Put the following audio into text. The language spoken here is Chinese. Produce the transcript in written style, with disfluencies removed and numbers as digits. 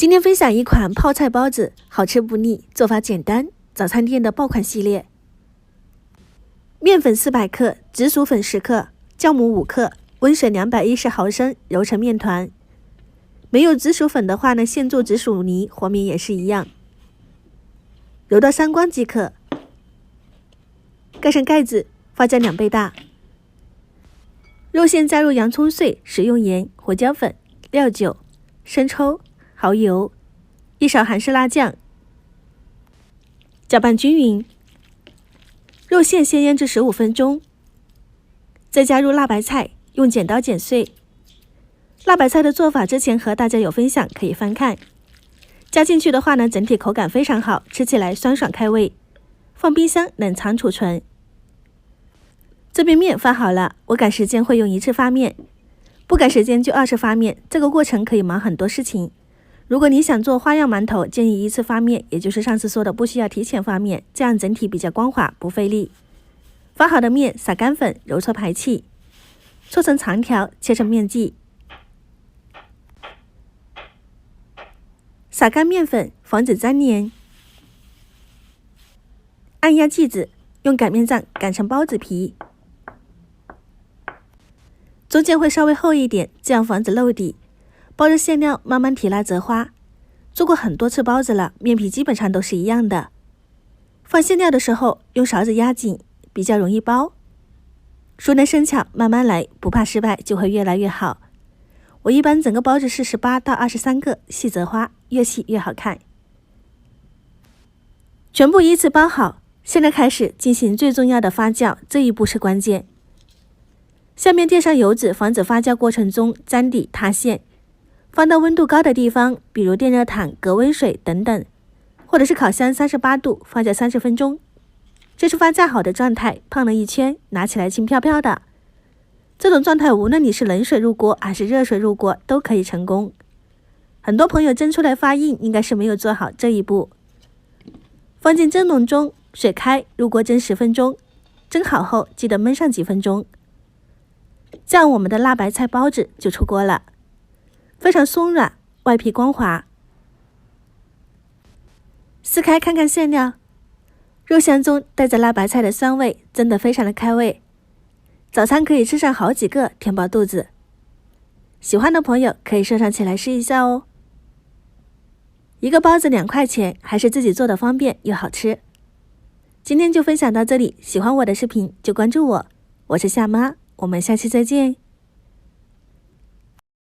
今天分享一款泡菜包子，好吃不腻，做法简单，早餐店的爆款系列。面粉400克，紫薯粉10克，酵母5克，温水210毫升，揉成面团。没有紫薯粉的话呢，现做紫薯泥和面也是一样。揉到3光即可。盖上盖子，发酵2倍大。肉馅加入洋葱碎、食用盐、胡椒粉、料酒、生抽、蚝油，一勺韩式辣酱，搅拌均匀。肉馅先腌制15分钟，再加入辣白菜，用剪刀剪碎。辣白菜的做法之前和大家有分享，可以翻看。加进去的话呢，整体口感非常好，吃起来酸爽开胃。放冰箱冷藏储存。这边面发好了，我赶时间会用1次发面，不赶时间就2次发面，这个过程可以忙很多事情。如果你想做花样馒头，建议1次发面，也就是上次说的不需要提前发面，这样整体比较光滑，不费力。发好的面撒干粉，揉搓排气，搓成长条，切成面剂。撒干面粉，防止粘黏。按压剂子，用擀面杖擀成包子皮，中间会稍微厚一点，这样防止漏底。包着馅料慢慢提拉折花。做过很多次包子了，面皮基本上都是一样的。放馅料的时候用勺子压紧，比较容易包。熟能生巧，慢慢来，不怕失败，就会越来越好。我一般整个包子是18到23个，细折花，越细越好看。全部依次包好，现在开始进行最重要的发酵，这一步是关键。下面垫上油纸，防止发酵过程中粘底塌陷。放到温度高的地方，比如电热毯、隔温水等等，或者是烤箱38度，发酵30分钟。这是发酵好的状态，胖了一圈，拿起来轻飘飘的。这种状态无论你是冷水入锅还是热水入锅都可以成功。很多朋友蒸出来发硬，应该是没有做好这一步。放进蒸笼中，水开，入锅蒸10分钟。蒸好后记得焖上几分钟。这样我们的辣白菜包子就出锅了。非常松软，外皮光滑。撕开看看馅料，肉香中带着辣白菜的酸味，真的非常的开胃。早餐可以吃上好几个，填饱肚子。喜欢的朋友可以收藏起来试一下哦。一个包子2块钱，还是自己做的方便又好吃。今天就分享到这里，喜欢我的视频就关注我，我是夏妈，我们下期再见。